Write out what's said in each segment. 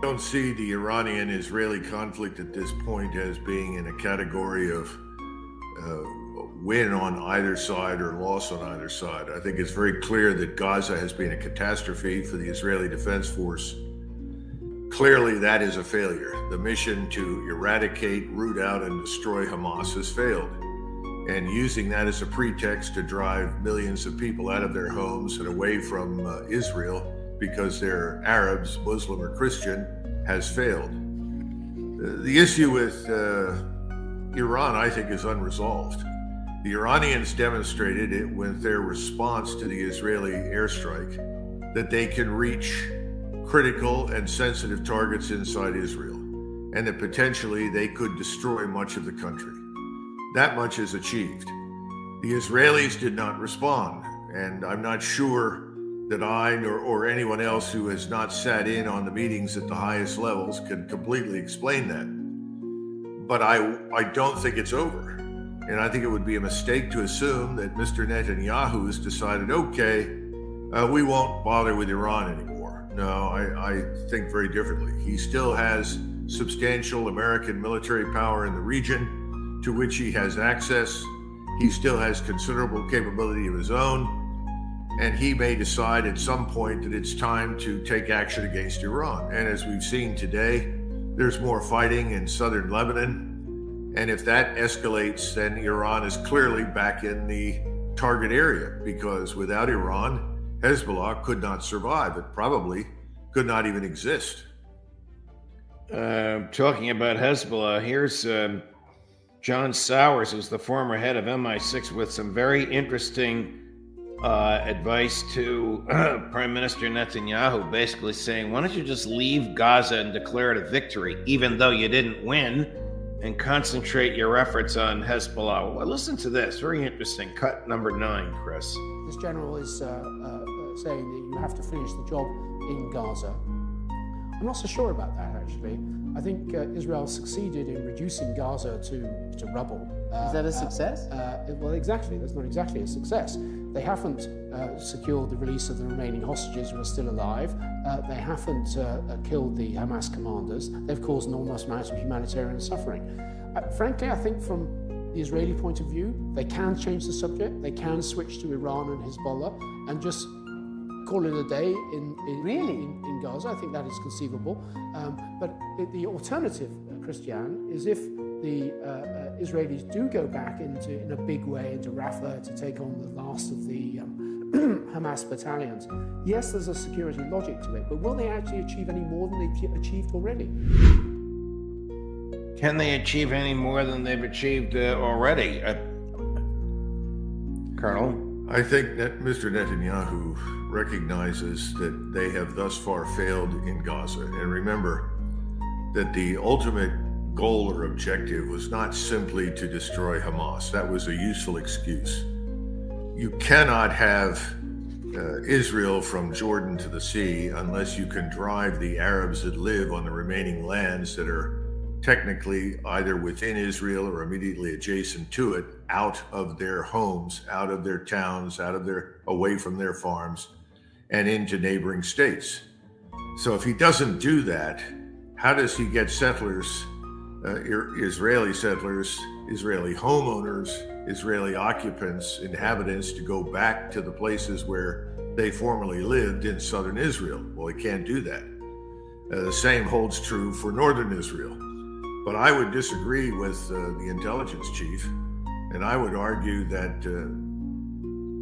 I don't see the Iranian-Israeli conflict at this point as being in a category of win on either side or loss on either side. I think it's very clear that Gaza has been a catastrophe for the Israeli Defense Force. Clearly, that is a failure. The mission to eradicate, root out, and destroy Hamas has failed. And using that as a pretext to drive millions of people out of their homes and away from Israel because they're Arabs, Muslim, or Christian has failed. The issue with Iran, I think, is unresolved. The Iranians demonstrated it with their response to the Israeli airstrike that they can reach critical and sensitive targets inside Israel, and that potentially they could destroy much of the country. That much is achieved. The Israelis did not respond, and I'm not sure that I or anyone else who has not sat in on the meetings at the highest levels can completely explain that. But I don't think it's over. And I think it would be a mistake to assume that Mr. Netanyahu has decided, okay, we won't bother with Iran anymore. No, I think very differently. He still has substantial American military power in the region to which he has access. He still has considerable capability of his own. And he may decide at some point that it's time to take action against Iran. And as we've seen today, there's more fighting in southern Lebanon. And if that escalates, then Iran is clearly back in the target area, because without Iran, Hezbollah could not survive. It probably could not even exist. Talking about Hezbollah, here's John Sowers, who's the former head of MI6, with some very interesting advice to Prime Minister Netanyahu, basically saying, why don't you just leave Gaza and declare it a victory, even though you didn't win, and concentrate your efforts on Hezbollah. Well, listen to this. Very interesting. Cut number 9, Chris. This general is saying that you have to finish the job in Gaza. I'm not so sure about that, actually. I think Israel succeeded in reducing Gaza to rubble. Is that a success? Well, exactly. That's not exactly a success. They haven't secured the release of the remaining hostages who are still alive. They haven't killed the Hamas commanders. They've caused enormous amounts of humanitarian suffering. Frankly, I think from the Israeli point of view, they can change the subject. They can switch to Iran and Hezbollah and just call it a day in Gaza. I think that is conceivable. But the alternative, Christian, is if the Israelis do go back in a big way into Rafah to take on the last of the Hamas battalions. Yes, there's a security logic to it, but will they actually achieve any more than they've achieved already? Can they achieve any more than they've achieved already? Colonel? I think that Mr. Netanyahu recognizes that they have thus far failed in Gaza. And remember that the ultimate goal or objective was not simply to destroy Hamas. That was a useful excuse. You cannot have Israel from Jordan to the sea unless you can drive the Arabs that live on the remaining lands that are technically either within Israel or immediately adjacent to it out of their homes, out of their towns, away from their farms, and into neighboring states. So if he doesn't do that, how does he get settlers, Israeli settlers, Israeli homeowners, Israeli occupants, inhabitants to go back to the places where they formerly lived in southern Israel? Well, he can't do that. The same holds true for northern Israel. But I would disagree with the intelligence chief, and I would argue that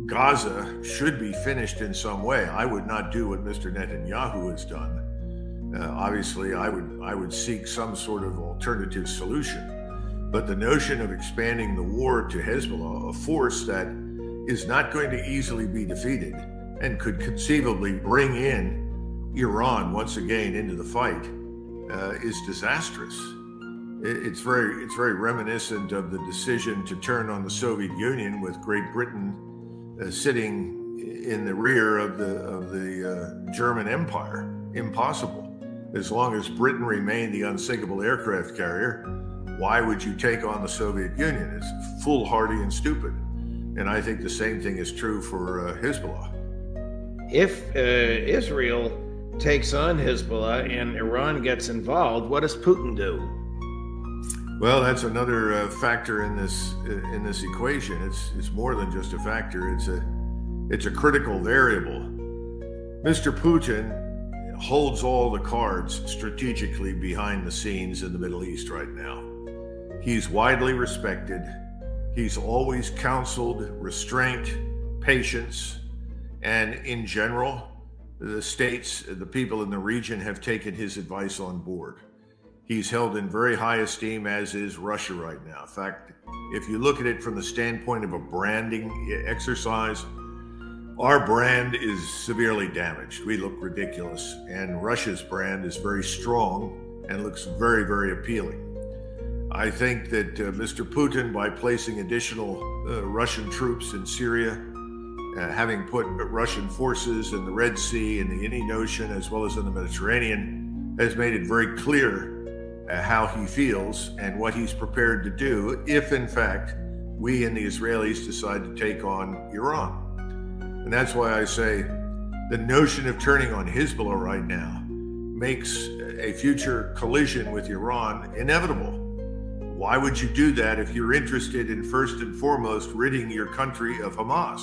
Gaza should be finished in some way. I would not do what Mr. Netanyahu has done. Obviously, I would seek some sort of alternative solution. But the notion of expanding the war to Hezbollah, a force that is not going to easily be defeated and could conceivably bring in Iran once again into the fight, is disastrous. It's very reminiscent of the decision to turn on the Soviet Union, with Great Britain sitting in the rear of the German Empire. Impossible. As long as Britain remained the unsinkable aircraft carrier, why would you take on the Soviet Union? It's foolhardy and stupid. And I think the same thing is true for Hezbollah. If Israel takes on Hezbollah and Iran gets involved, what does Putin do? Well, that's another factor in this equation. It's more than just a factor. It's a critical variable. Mr. Putin holds all the cards strategically behind the scenes in the Middle East right now. He's widely respected. He's always counseled restraint, patience, and in general, the states, the people in the region have taken his advice on board. He's held in very high esteem, as is Russia right now. In fact, if you look at it from the standpoint of a branding exercise, our brand is severely damaged. We look ridiculous, and Russia's brand is very strong and looks very, very appealing. I think that Mr. Putin, by placing additional Russian troops in Syria, having put Russian forces in the Red Sea and the Indian Ocean, as well as in the Mediterranean, has made it very clear how he feels and what he's prepared to do if, in fact, we and the Israelis decide to take on Iran. And that's why I say the notion of turning on Hezbollah right now makes a future collision with Iran inevitable. Why would you do that if you're interested in, first and foremost, ridding your country of Hamas?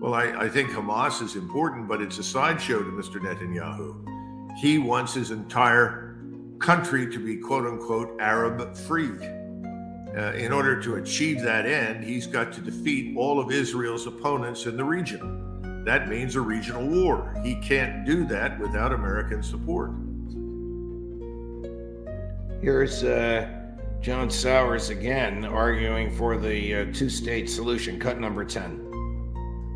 Well, I think Hamas is important, but it's a sideshow to Mr. Netanyahu. He wants his entire country to be, quote unquote, Arab free. In order to achieve that end, he's got to defeat all of Israel's opponents in the region. That means a regional war. He can't do that without American support. Here's John Sowers again arguing for the two-state solution, cut number 10.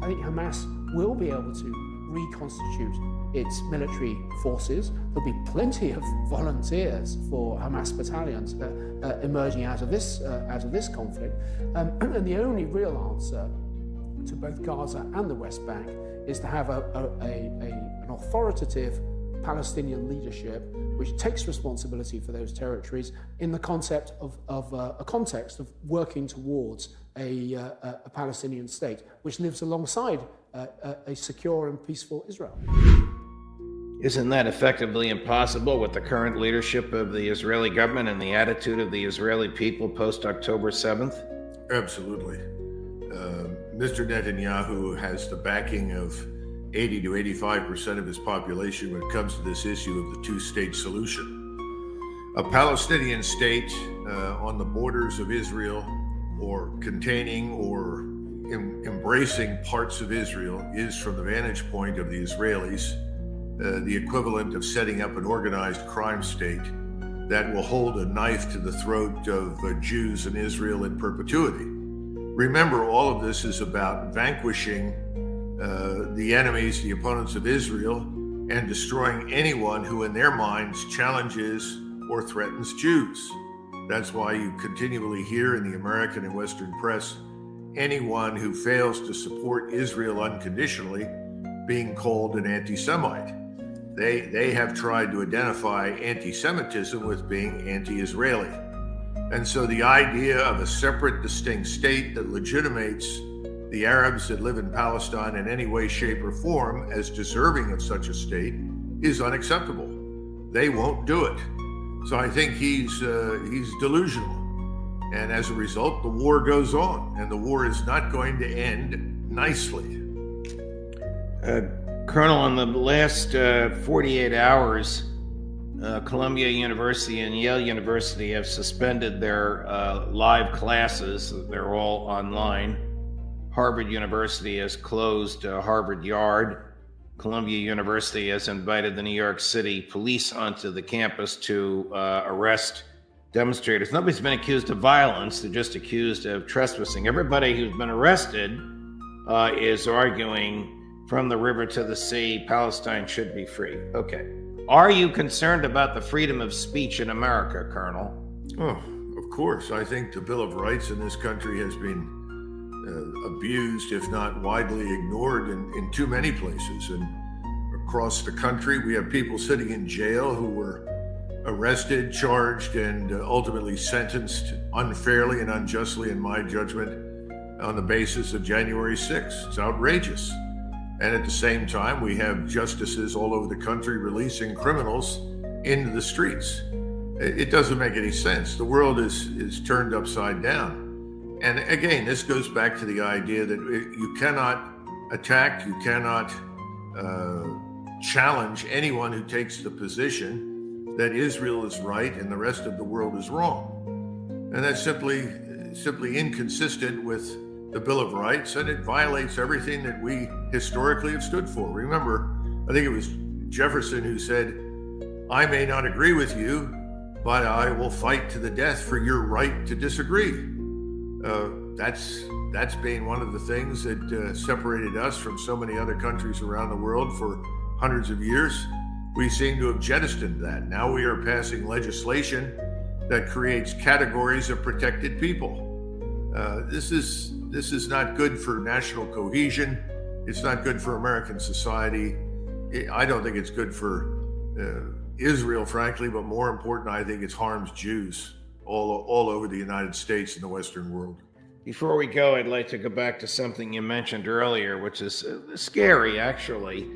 I think Hamas will be able to reconstitute its military forces. There'll be plenty of volunteers for Hamas battalions emerging out of this conflict. And the only real answer to both Gaza and the West Bank is to have an authoritative Palestinian leadership which takes responsibility for those territories in the concept of a context of working towards a Palestinian state which lives alongside a secure and peaceful Israel. Isn't that effectively impossible with the current leadership of the Israeli government and the attitude of the Israeli people post-October 7th? Absolutely. Mr. Netanyahu has the backing of 80 to 85% of his population when it comes to this issue of the two-state solution. A Palestinian state on the borders of Israel, or containing or embracing parts of Israel, is, from the vantage point of the Israelis, the equivalent of setting up an organized crime state that will hold a knife to the throat of Jews in Israel in perpetuity. Remember, all of this is about vanquishing the enemies, the opponents of Israel, and destroying anyone who in their minds challenges or threatens Jews. That's why you continually hear in the American and Western press anyone who fails to support Israel unconditionally being called an anti-Semite. They have tried to identify anti-Semitism with being anti-Israeli. And so the idea of a separate, distinct state that legitimates the Arabs that live in Palestine in any way, shape, or form as deserving of such a state is unacceptable. They won't do it. So I think he's delusional. And as a result, the war goes on, and the war is not going to end nicely. Colonel, in the last 48 hours, Columbia University and Yale University have suspended their live classes. They're all online. Harvard University has closed Harvard Yard. Columbia University has invited the New York City police onto the campus to arrest demonstrators. Nobody's been accused of violence. They're just accused of trespassing. Everybody who's been arrested is arguing from the river to the sea, Palestine should be free. Okay. Are you concerned about the freedom of speech in America, Colonel? Oh, of course. I think the Bill of Rights in this country has been abused, if not widely ignored, in too many places. And across the country, we have people sitting in jail who were arrested, charged, and ultimately sentenced unfairly and unjustly, in my judgment, on the basis of January 6th. It's outrageous. And at the same time, we have justices all over the country releasing criminals into the streets. It doesn't make any sense. The world is turned upside down. And again, this goes back to the idea that you cannot attack, you cannot challenge anyone who takes the position that Israel is right and the rest of the world is wrong. And that's simply inconsistent with the Bill of Rights, and it violates everything that we historically have stood for. Remember, I think it was Jefferson who said, "I may not agree with you, but I will fight to the death for your right to disagree." That's been one of the things that separated us from so many other countries around the world for hundreds of years. We seem to have jettisoned that. Now we are passing legislation that creates categories of protected people. This is not good for national cohesion. It's not good for American society. I don't think it's good for Israel, frankly, but more important, I think it harms Jews all over the United States and the Western world. Before we go, I'd like to go back to something you mentioned earlier, which is scary, actually,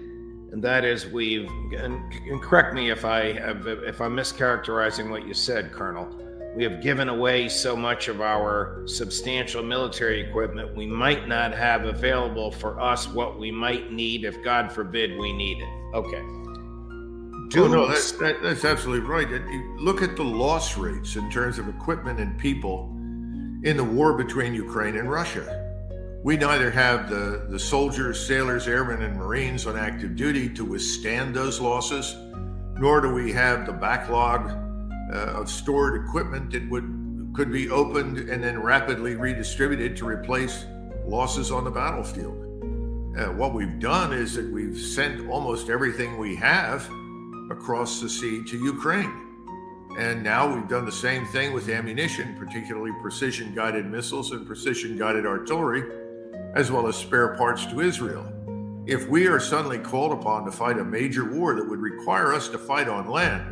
and that is and correct me if I'm mischaracterizing what you said, Colonel. We have given away so much of our substantial military equipment we might not have available for us what we might need if, God forbid, we need it. Okay. That's absolutely right. Look at the loss rates in terms of equipment and people in the war between Ukraine and Russia. We neither have the soldiers, sailors, airmen, and Marines on active duty to withstand those losses, nor do we have the backlog of stored equipment that could be opened and then rapidly redistributed to replace losses on the battlefield. What we've done is that we've sent almost everything we have across the sea to Ukraine. And now we've done the same thing with ammunition, particularly precision-guided missiles and precision-guided artillery, as well as spare parts to Israel. If we are suddenly called upon to fight a major war that would require us to fight on land,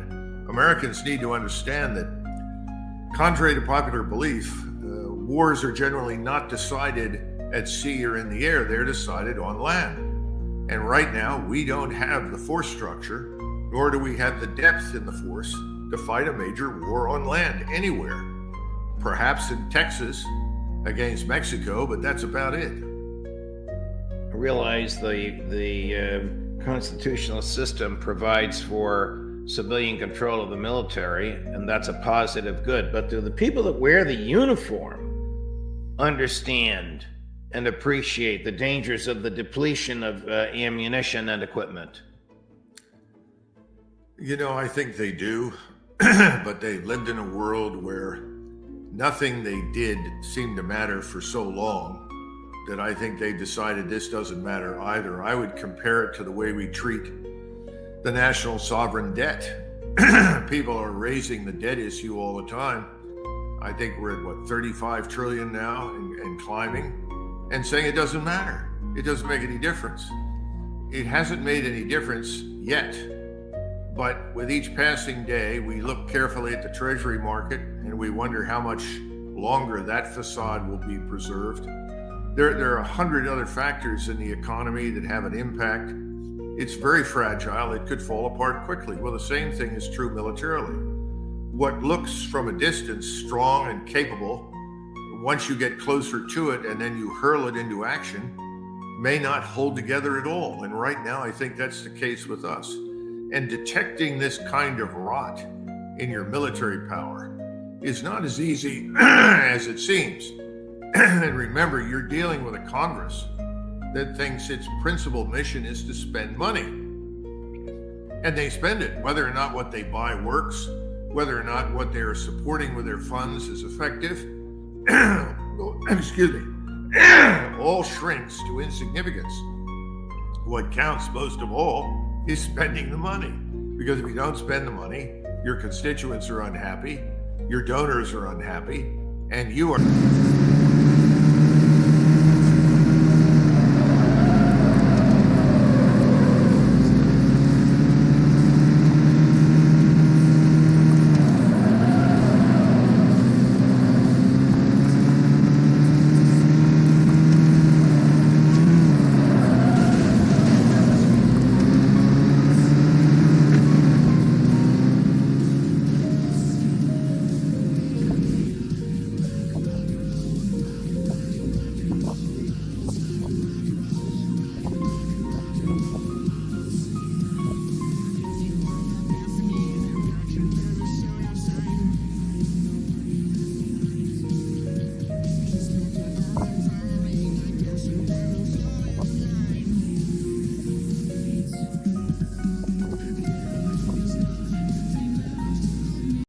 Americans need to understand that, contrary to popular belief, wars are generally not decided at sea or in the air. They're decided on land. And right now, we don't have the force structure, nor do we have the depth in the force to fight a major war on land anywhere. Perhaps in Texas against Mexico, but that's about it. I realize the constitutional system provides for civilian control of the military, and that's a positive good. But do the people that wear the uniform understand and appreciate the dangers of the depletion of ammunition and equipment? I think they do, but they lived in a world where nothing they did seemed to matter for so long that I think they decided this doesn't matter either. I would compare it to the way we treat the national sovereign debt. People are raising the debt issue all the time. I think we're at 35 trillion now and climbing, and saying it doesn't matter. It doesn't make any difference. It hasn't made any difference yet. But with each passing day, we look carefully at the Treasury market and we wonder how much longer that facade will be preserved. There are 100 other factors in the economy that have an impact. It's very fragile. It could fall apart quickly. Well, the same thing is true militarily. What looks from a distance strong and capable, once you get closer to it and then you hurl it into action, may not hold together at all. And right now, I think that's the case with us. And detecting this kind of rot in your military power is not as easy as it seems. And remember, you're dealing with a Congress that thinks its principal mission is to spend money. And they spend it, whether or not what they buy works, whether or not what they are supporting with their funds is effective. Excuse me. All shrinks to insignificance. What counts most of all is spending the money. Because if you don't spend the money, your constituents are unhappy, your donors are unhappy, and you are...